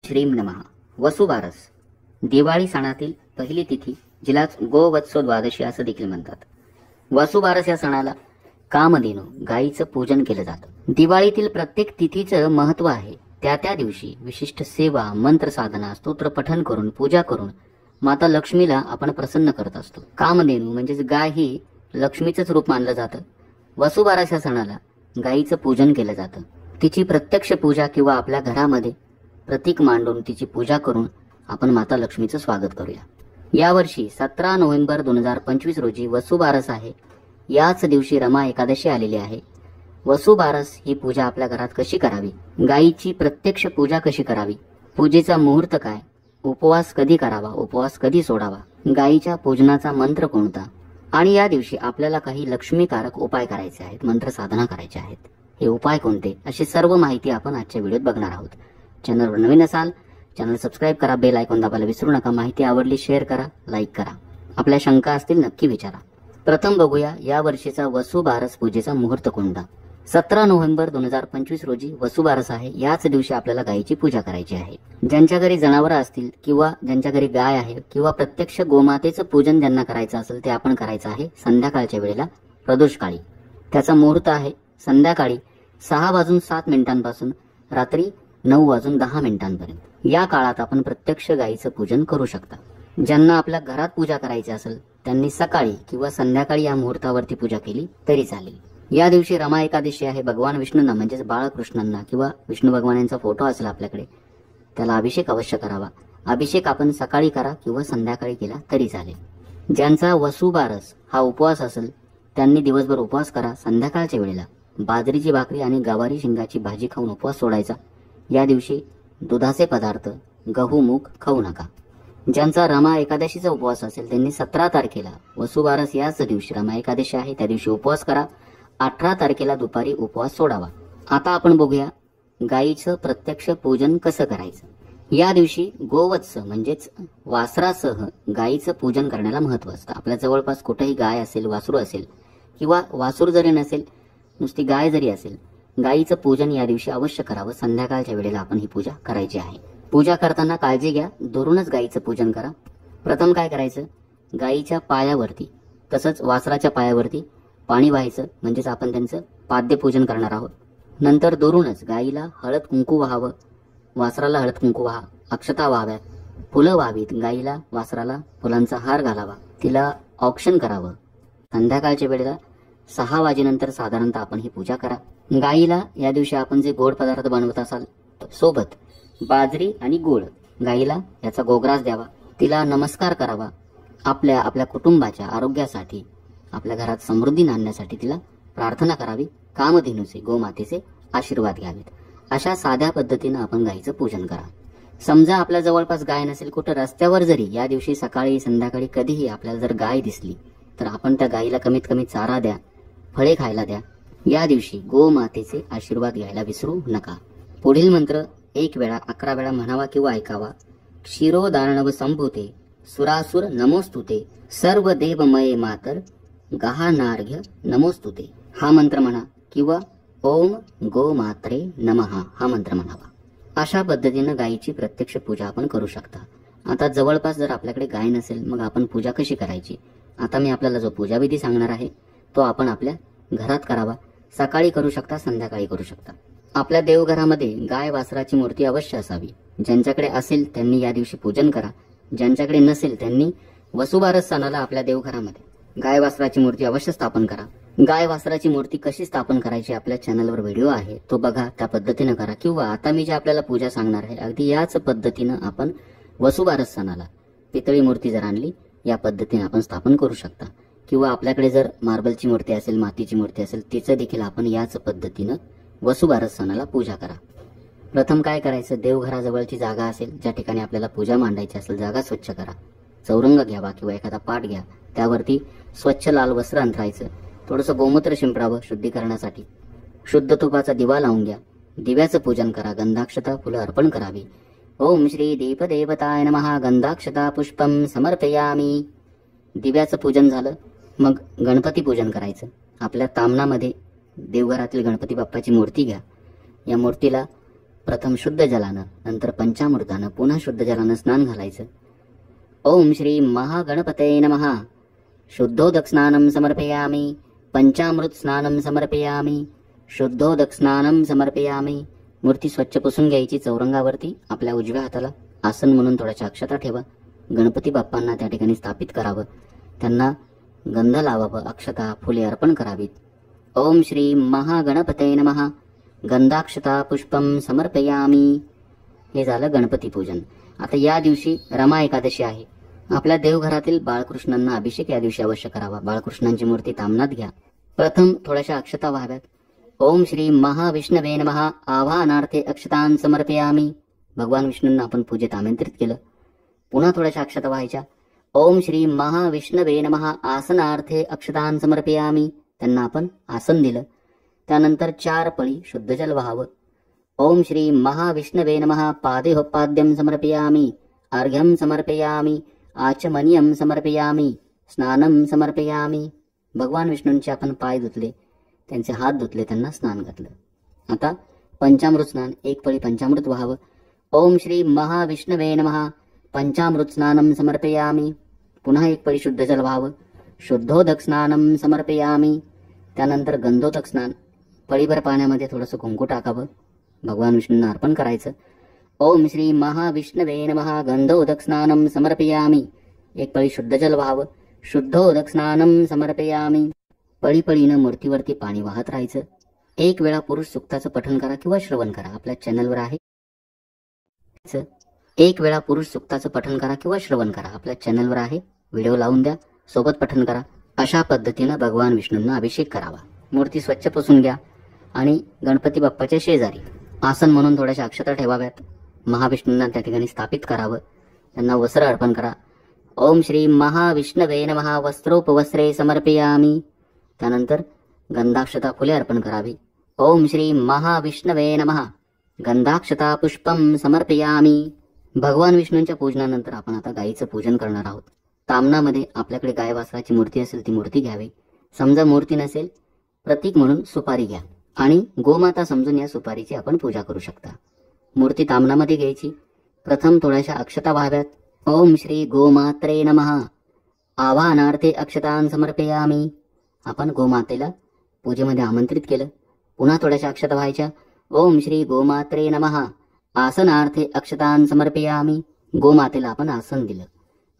श्रीम नमः. वसुबारस दिवाळी सणातील पहिली तिथी, जिलाच गोवत्स द्वादशी असं देखील म्हणतात. वसुबारस या सणाला कामधेनू गायीचं पूजन केलं जातं. दिवाळीतील प्रत्येक तिथीचं महत्त्व आहे. त्या दिवशी विशिष्ट सेवा, मंत्र साधना, स्तोत्र पठण करून, पूजा करून माता लक्ष्मीला आपण प्रसन्न करत असतो. कामधेनू म्हणजेच गाय ही लक्ष्मीचंच रूप मानलं जातं. वसुबारस या सणाला गायीचं पूजन केलं जातं. तिची प्रत्यक्ष पूजा किंवा आपल्या घरामध्ये प्रतीक मांडून तिची पूजा करून आपण माता लक्ष्मीचं स्वागत करूया. यावर्षी 17 नोव्हेंबर 2025 रोजी वसुबारस आहे. याच दिवशी रमा एकादशी आलेली आहे. वसुबारस ही पूजा आपल्या घरात कशी करावी, गायीची प्रत्यक्ष पूजा कशी करावी, पूजेचा मुहूर्त काय, उपवास कधी करावा, उपवास कधी सोडावा, गायीच्या पूजनाचा मंत्र कोणता, आणि या दिवशी आपल्याला काही लक्ष्मीकारक उपाय करायचे आहेत, मंत्र साधना करायचे आहेत. हे उपाय कोणते, अशी सर्व माहिती आपण आजच्या व्हिडिओत बघणार आहोत. चॅनलवर नवीन असाल चॅनल सबस्क्राईब करा, बेल आयकॉन दाबायला विसरू नका. माहिती आवडली शेअर करा, लाईक करा. आपल्या शंका असतील नक्की विचारा. प्रथम बघूया या वर्षीचा वसुबारस पूजेचा मुहूर्त कोणता. 17 नोव्हेंबर 2025 रोजी वसुबारस आहे. याच दिवशी आपल्याला गायीची पूजा करायची आहे. ज्यांच्या घरी जनावरं असतील किंवा ज्यांच्या घरी गाय आहे किंवा प्रत्यक्ष गोमातेचं पूजन ज्यांना करायचं असेल ते आपण करायचं आहे संध्याकाळच्या वेळेला, प्रदोषकाळी. त्याचा मुहूर्त आहे संध्याकाळी 6:07 पासून रात्री 9:10 या काळात आपण प्रत्यक्ष गायीचं पूजन करू शकता. ज्यांना आपल्या घरात पूजा करायची असेल त्यांनी सकाळी किंवा संध्याकाळी या मुहूर्तावरती पूजा केली तरी चालेल. या दिवशी रमा एकादशी आहे. भगवान विष्णूंना म्हणजेच बाळकृष्णांना किंवा विष्णू भगवान यांचा फोटो असेल आपल्याकडे, त्याला अभिषेक अवश्य करावा. अभिषेक आपण सकाळी करा किंवा संध्याकाळी केला तरी चालेल. ज्यांचा वसुबारस हा उपवास असेल त्यांनी दिवसभर उपवास करा. संध्याकाळच्या वेळेला बाजरीची भाकरी आणि गवारी शिंगाची भाजी खाऊन उपवास सोडायचा. या दिवशी दुधाचे पदार्थ, गहू, मूग खाऊ नका. ज्यांचा रमा एकादशीचा उपवास असेल त्यांनी 17 तारखेला वसुबारस याच दिवशी रमा एकादशी आहे त्या दिवशी उपवास करा. 18 तारखेला दुपारी उपवास सोडावा. आता आपण बघूया गायीचं प्रत्यक्ष पूजन कसं करायचं. या दिवशी गोवत्स म्हणजेच वासरासह गायीचं पूजन करण्याला महत्त्व असतं. आपल्या जवळपास कुठेही गाय असेल, वासरू असेल किंवा वासरू जरी नसेल, नुसती गाय जरी असेल, गायीचं पूजन या दिवशी अवश्य करावं. संध्याकाळच्या वेळेला आपण ही पूजा करायची आहे. पूजा करताना काळजी घ्या, दुरूनच गायीचं पूजन करा. प्रथम काय करायचं, गायीच्या पायावरती तसंच वासराच्या पायावरती पाणी व्हायचं, म्हणजेच आपण त्यांचं पाद्यपूजन करणार आहोत. नंतर दुरूनच गायीला हळद कुंकू व्हावं, वासराला हळद कुंकू व्हा, अक्षता व्हाव्यात, फुलं व्हावीत. गायीला, वासराला फुलांचा हार घालावा, तिला औक्षण करावं. संध्याकाळच्या वेळेला 6 वाजेनंतर साधारणतः आपण ही पूजा करा. गायीला या दिवशी आपण जे गोड पदार्थ बनवत असाल सोबत बाजरी आणि गूळ, गायीला याचा गोग्रास द्यावा. तिला नमस्कार करावा. आपल्या कुटुंबाच्या आरोग्यासाठी, आपल्या घरात समृद्धी आणण्यासाठी तिला प्रार्थना करावी. कामधेनूचे, गोमातेचे आशीर्वाद घ्यावेत. अशा साध्या पद्धतीनं आपण गायीचं पूजन करा. समजा आपल्या जवळपास गाय नसेल, कुठं रस्त्यावर जरी या दिवशी सकाळी संध्याकाळी कधीही आपल्याला जर गाय दिसली तर आपण त्या गायीला कमीत कमी चारा द्या, फळे खायला द्या. या दिवशी गोमातेचे आशीर्वाद घ्यायला विसरू नका. पुढील मंत्र 1 वेळा 11 वेळा म्हणावा किंवा ऐकावा. क्षीरोदार्णव संभूते सुरासुर नमोस्तुते सर्व देवमये मातर गहानार्घ्य नमोस्तुते हा मंत्र म्हणा किंवा ओम गोमात्रे नमः हा मंत्र म्हणावा. अशा पद्धतीनं गायीची प्रत्यक्ष पूजा आपण करू शकता. आता जवळपास जर आपल्याकडे गाय नसेल मग आपण पूजा कशी करायची. आता मी आपल्याला जो पूजाविधी सांगणार आहे तो आपण आपल्या घरात करावा. सकाळी करू शकता, संध्याकाळी करू शकता. आपल्या देवघरामध्ये गाय वासराची मूर्ती अवश्य असावी. ज्यांच्याकडे असेल त्यांनी या दिवशी पूजन करा. ज्यांच्याकडे नसेल त्यांनी वसुबारस सणाला आपल्या देवघरामध्ये गाय वासराची मूर्ती अवश्य स्थापन करा. गाय वासराची मूर्ती कशी स्थापन करायची आपल्या चॅनलवर व्हिडिओ आहे, तो बघा, त्या पद्धतीनं करा. किंवा आता मी जे आपल्याला पूजा सांगणार आहे अगदी याच पद्धतीनं आपण वसुबारस सणाला पितळी मूर्ती जर आणली या पद्धतीने आपण स्थापन करू शकता. किंवा आपल्याकडे जर मार्बलची मूर्ती असेल, मातीची मूर्ती असेल, तिचं देखील आपण याच पद्धतीनं वसुबारस सणाला पूजा करा. प्रथम काय करायचं, देवघराजवळची जागा असेल ज्या ठिकाणी आपल्याला पूजा मांडायची असेल जागा स्वच्छ करा. चौरंग घ्यावा किंवा एखादा पाट घ्या, त्यावरती स्वच्छ लाल वस्त्र अंथरायचं. थोडंसं गोमूत्र शिंपडावं शुद्धीकरणासाठी. शुद्ध तुपाचा दिवा लावून घ्या. दिव्याचं पूजन करा. गंधाक्षता फुलं अर्पण करावी. ओम श्री दीपदेवताय नमः गंधाक्षता पुष्पम समर्पयामी. दिव्याचं पूजन झालं मग गणपती पूजन करायचं. आपल्या तामणामध्ये देवघरातील गणपती बाप्पाची मूर्ती घ्या. या मूर्तीला प्रथम शुद्ध जलानं, नंतर पंचामृतानं, पुन्हा शुद्ध जलानं स्नान घालायचं. ओम श्री महागणपतये नमः. शुद्धोदक स्नानं समर्पयामि. पंचामृत स्नानं समर्पयामि. शुद्धोदक स्नानं समर्पयामि. मूर्ती स्वच्छ पुसून घ्यायची. चौरंगावरती आपल्या उजव्या हाताला आसन म्हणून थोड्याशा अक्षता ठेवा. गणपती बाप्पांना त्या ठिकाणी स्थापित करावं. त्यांना गंध लावावं, अक्षता फुले अर्पण करावीत. ओम श्री महागणपतये नमः. गंधाक्षता पुष्पम समर्पयामी. हे झालं गणपती पूजन. आता या दिवशी रमा एकादशी आहे. आपल्या देवघरातील बाळकृष्णांना अभिषेक या दिवशी अवश्य करावा. बाळकृष्णांची मूर्ती तामनात घ्या. प्रथम थोड्याशा अक्षता व्हाव्यात. ओम श्री महाविष्णवे नमः. आवाहनार्थे अक्षतां समर्पयामी. भगवान विष्णूंना आपण पूजेत आमंत्रित केलं. पुन्हा थोड्याशा अक्षता व्हायच्या. ओम श्री महाविष्णवे नमः. आसनार्थे अक्षतां समर्पयामी. त्यांना आपण आसन दिलं. त्यानंतर 4 पळी शुद्ध जल व्हावं. ओम श्री महाविष्णवे नमः. पादेहोपाद्यं समर्पयामी. अर्घ्यं समर्पयामी. आचमनीयं समर्पयामी. स्नानं समर्पयामी. भगवान विष्णूंचे आपण पाय धुतले, त्यांचे हात धुतले, त्यांना स्नान घातलं. आता पंचामृत स्नान. 1 पळी पंचामृत व्हावं. ओम श्री महाविष्णवे नमः. पंचामृत स्नानं समर्पयामी. पुन्हा 1 पळी शुद्ध जल व्हावं. शुद्धोदक स्नानं समर्पयामी. त्यानंतर गंधोदक स्नान. पळीभर पाण्यामध्ये थोडंसं कुंकू टाकावं. भगवान विष्णूंना अर्पण करायचं. ओम श्री महाविष्णवे नमः. गंधोदक स्नानं समर्पयामी. 1 पळी शुद्ध जल व्हावं. शुद्धोदक स्नानं समर्पयामी. पळीपळीनं मूर्तीवरती पाणी वाहत राहायचं. 1 वेळा पुरुष सूक्ताचं पठण करा किंवा श्रवण करा. आपल्या चॅनलवर आहे. 1 वेळा पुरुष सूक्ताचं पठण करा किंवा श्रवण करा. आपल्या चॅनलवर आहे. व्हिडिओ लावून द्या, सोबत पठण करा. अशा पद्धतीनं भगवान विष्णूंना अभिषेक करावा. मूर्ती स्वच्छ पुसून घ्या आणि गणपती बाप्पाच्या शेजारी आसन म्हणून थोड्याशा अक्षता ठेवाव्यात. महाविष्णूंना त्या ठिकाणी स्थापित करावं. त्यांना वस्त्र अर्पण करा. ओम श्री महाविष्णवे नमः. वस्त्रोपवस्त्रे समर्पयामी. त्यानंतर गंधाक्षता फुले अर्पण करावी. ओम श्री महाविष्णवे नमः. गंधाक्षता पुष्पम समर्पयामी. भगवान विष्णूंच्या पूजनानंतर आपण आता गायीचं पूजन करणार आहोत. तामनामध्ये आपल्याकडे गाय वासराची मूर्ती असेल ती मूर्ती घ्यावी. समजा मूर्ती नसेल, प्रतीक म्हणून सुपारी घ्या आणि गोमाता समजून या सुपारीची आपण पूजा करू शकता. मूर्ती तामनामध्ये घ्यायची. प्रथम थोड्याशा अक्षता व्हाव्यात. ओम श्री गोमात्रे नमः. आवाहनार्थे अक्षतां समर्पयामी. आपण गोमातेला पूजेमध्ये आमंत्रित केलं. पुन्हा थोड्याशा अक्षता व्हायच्या. ओम श्री गोमात्रे नमः. आसनार्थे अक्षतां समर्पयामी. गोमातेला आपण आसन दिलं.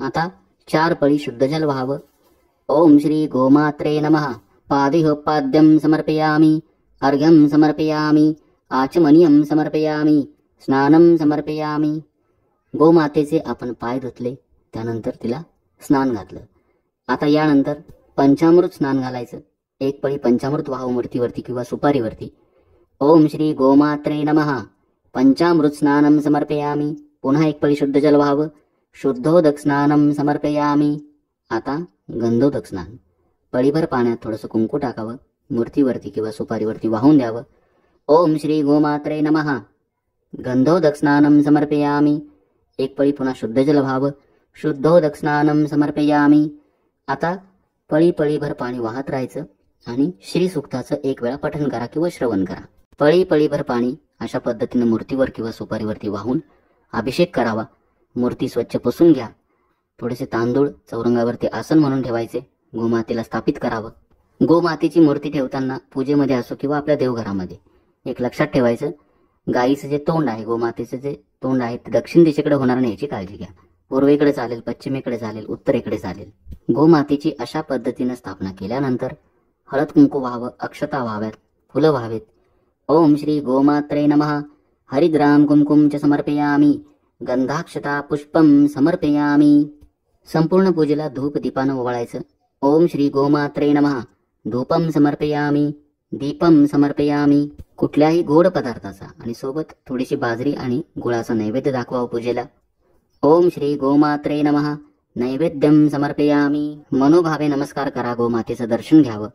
आता 4 पळी शुद्ध जल व्हावं. ओम श्री गोमात्रे नमः. पादेहोपाद्यं समर्पयामी. अर्घ्यं समर्पयामी. आचमनीयं समर्पयामी. स्नानं समर्पयामी. गोमातेचे आपण पाय धुतले, त्यानंतर तिला स्नान घातलं. आता यानंतर पंचामृत स्नान घालायचं. 1 पळी पंचामृत व्हावं मूर्तीवरती किंवा सुपारीवरती. ओम श्री गोमात्रे नमः. पंचामृत स्नानं समर्पयामी. पुन्हा 1 पळी शुद्ध जल व्हावं. शुद्धोदक स्नानं समर्पयामी. आता गंधोदक स्नान. पळीभर पाण्यात थोडंसं कुंकू टाकावं. मूर्तीवरती किंवा सुपारीवरती वाहून द्यावं. ओम श्री गोमात्रे नमः. गंधोदक स्नानं समर्पयामी. 1 पळी पुन्हा शुद्ध जल व्हावं. शुद्धोदक स्नानं समर्पयामी. आता पळीभर पाणी वाहत राहायचं आणि श्री सूक्ताचं 1 वेळा पठण करा किंवा श्रवण करा. पळीभर पाणी अशा पद्धतीने मूर्तीवर किंवा सुपारीवरती वाहून अभिषेक करावा. मूर्ती स्वच्छ पुसून घ्या. थोडेसे तांदूळ चौरंगावरती आसन म्हणून ठेवायचे. गोमातेला स्थापित करावं. गोमातेची मूर्ती ठेवताना पूजेमध्ये असो किंवा आपल्या देवघरामध्ये एक लक्षात ठेवायचं, गायीचं जे तोंड आहे, गोमातेचं जे तोंड आहे ते दक्षिण दिशेकडे होणार नाही याची काळजी घ्या. पूर्वेकडे चालेल, पश्चिमेकडे चालेल, उत्तरेकडे चालेल. गोमातेची अशा पद्धतीने स्थापना केल्यानंतर हळद कुंकू व्हावं, अक्षता व्हाव्यात, फुलं व्हावेत. ओम श्री गोमात्रे नमः. हरिद्राम कुंकुम च समर्पयामी. गंधाक्षता पुष्पम समर्पयामी. संपूर्ण पूजेला धूप दीपानं ओवाळायचं. ओम श्री गोमात्रे नमः. धूपम समर्पयामी. दीपम समर्पयामी. कुठल्याही गोड पदार्थाचा आणि सोबत थोडीशी बाजरी आणि गुळाचा नैवेद्य दाखवावं पूजेला. ओम श्री गोमात्रे नमः. नैवेद्यम समर्पयामी. मनोभावे नमस्कार करा, गोमातेचं दर्शन घ्यावं.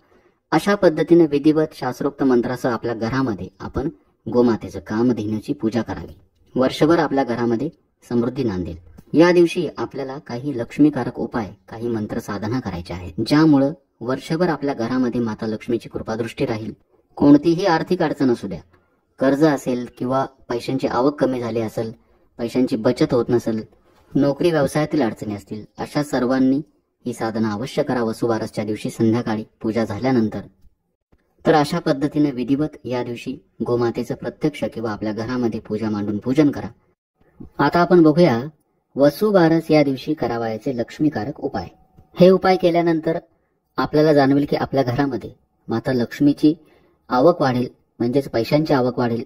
अशा पद्धतीने विधिवत शास्त्रोक्त मंत्रासह आपल्या घरामध्ये आपण गोमातेचं कामधेनूची पूजा करावी. वर्षभर आपल्या घरामध्ये समृद्धी नांदेल. या दिवशी आपल्याला काही लक्ष्मीकारक उपाय, काही मंत्र साधना करायच्या आहेत, ज्यामुळं वर्षभर आपल्या घरामध्ये माता लक्ष्मीची कृपादृष्टी राहील. कोणतीही आर्थिक अडचण असू द्या, कर्ज असेल किंवा पैशांची आवक कमी झाली असेल, पैशांची बचत होत नसेल, नोकरी व्यवसायातील अडचणी असतील, अशा सर्वांनी ही साधना अवश्य करा वसुबारसच्या दिवशी संध्याकाळी पूजा झाल्यानंतर. तर अशा पद्धतीने विधिवत या दिवशी गोमातेचं प्रत्यक्ष किंवा आपल्या घरामध्ये पूजा मांडून पूजन करा. आता आपण बघूया वसुबारस या दिवशी करावयाचे लक्ष्मीकारक उपाय. हे उपाय केल्यानंतर आपल्याला जाणवेल की आपल्या घरामध्ये माता लक्ष्मीची आवक वाढेल, म्हणजेच पैशांची आवक वाढेल,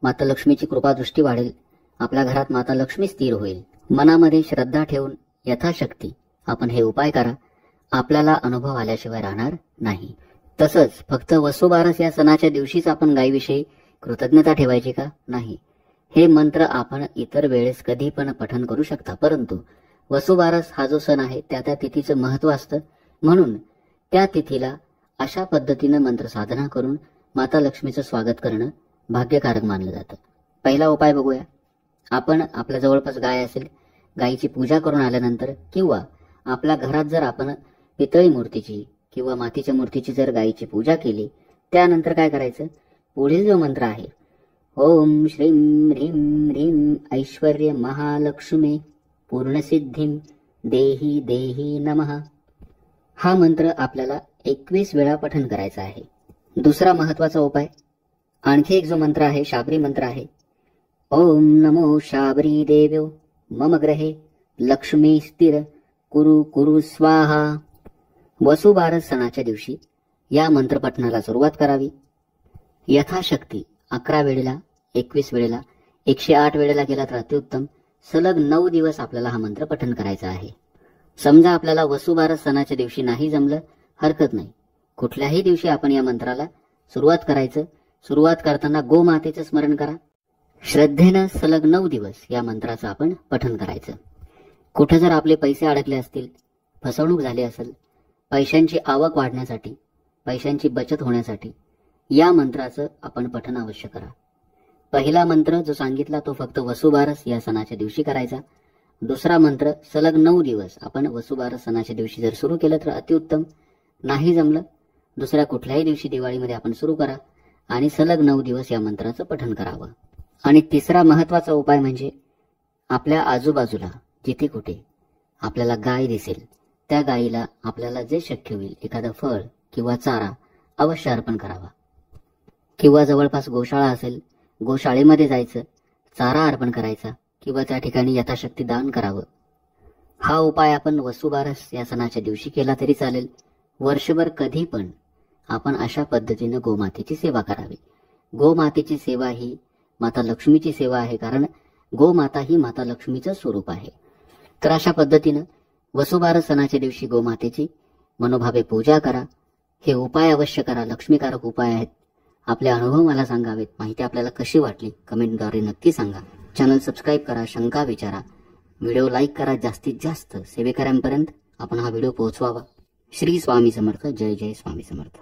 माता लक्ष्मीची कृपादृष्टी वाढेल, आपल्या घरात माता लक्ष्मी स्थिर होईल. मनामध्ये श्रद्धा ठेवून यथाशक्ती आपण हे उपाय करा. आपल्याला अनुभव आल्याशिवाय राहणार नाही. तसंच फक्त वसुबारस या सणाच्या दिवशीच आपण गायीविषयी कृतज्ञता ठेवायची का? नाही. हे मंत्र आपण इतर वेळेस कधी पण पठण करू शकता, परंतु वसुबारस हा जो सण आहे त्या तिथीचं महत्त्व असतं, म्हणून त्या तिथीला अशा पद्धतीनं मंत्र साधना करून माता लक्ष्मीचं स्वागत करणं भाग्यकारक मानलं जातं. पहिला उपाय बघूया. आपण आपल्या जवळपास गाय असेल, गायीची पूजा करून आल्यानंतर किंवा आपल्या घरात जर आपण पितळी मूर्तीची किंवा मातीच्या मूर्तीची जर गायीची पूजा केली, त्यानंतर काय करायचं? पुढील जो मंत्र आहे, ओम श्रीं ह्रीं ह्रीं ऐश्वर्य महालक्ष्मी पूर्णसिद्धिं देही देही नमः, हा मंत्र आपल्याला 21 वेळा पठण करायचा आहे. दुसरा महत्वाचा उपाय, आणखी एक जो मंत्र आहे, शाबरी मंत्र आहे. ओम नमो शाबरी देव्यो मम ग्रहे लक्ष्मी स्थिर कुरु कुरु स्वाहा. वसुबारस सणाच्या दिवशी या मंत्रपठणाला सुरुवात करावी. यथाशक्ती 11 वेळेला, 21 वेळेला, 108 वेळेला गेला तर अतिउत्तम. सलग 9 दिवस आपल्याला हा मंत्र पठण करायचा आहे. समजा आपल्याला वसुबारस सणाच्या दिवशी नाही जमलं, हरकत नाही. कुठल्याही दिवशी आपण या मंत्राला सुरुवात करायचं. सुरुवात करताना गोमातेचं स्मरण करा. श्रद्धेनं सलग 9 दिवस या मंत्राचं आपण पठण करायचं. कुठे जर आपले पैसे अडकले असतील, फसवणूक झाली असेल, पैशांची आवक वाढण्यासाठी, पैशांची बचत होण्यासाठी या मंत्राचं आपण पठण अवश्य करा. पहिला मंत्र जो सांगितला तो फक्त वसुबारस या सणाच्या दिवशी करायचा. दुसरा मंत्र सलग 9 दिवस आपण वसुबारस सणाच्या दिवशी जर सुरू केलं तर अतिउत्तम. नाही जमलं, दुसऱ्या कुठल्याही दिवशी दिवाळीमध्ये आपण सुरू करा आणि सलग 9 दिवस या मंत्राचं पठण करावं. आणि तिसरा महत्वाचा उपाय म्हणजे आपल्या आजूबाजूला जिथे कुठे आपल्याला गाय दिसेल, त्या गायीला आपल्याला जे शक्य होईल एखादं फळ किंवा चारा अवश्य अर्पण करावा. किंवा जवळपास गोशाळा असेल, गोशाळेमध्ये जायचं, चारा अर्पण करायचा किंवा त्या ठिकाणी यथाशक्ती दान करावं. हा उपाय आपण वसुबारस या सणाच्या दिवशी केला तरी चालेल. वर्षभर कधी पण आपण अशा पद्धतीनं गोमातेची सेवा करावी. गोमातेची सेवा ही माता लक्ष्मीची सेवा आहे, कारण गोमाता ही माता लक्ष्मीचं स्वरूप आहे. तर अशा पद्धतीनं वसुबारस सणाच्या दिवशी गोमातेची मनोभावे पूजा करा. हे उपाय अवश्य करा. लक्ष्मीकारक उपाय आहेत. आपले अनुभव मला सांगावेत. माहिती आपल्याला कशी वाटली कमेंटद्वारे नक्की सांगा. चॅनल सबस्क्राईब करा, शंका विचारा, व्हिडिओ लाईक करा. जास्तीत जास्त सेवेकऱ्यांपर्यंत आपण हा व्हिडिओ पोहोचवावा. श्री स्वामी समर्थ. जय जय स्वामी समर्थ.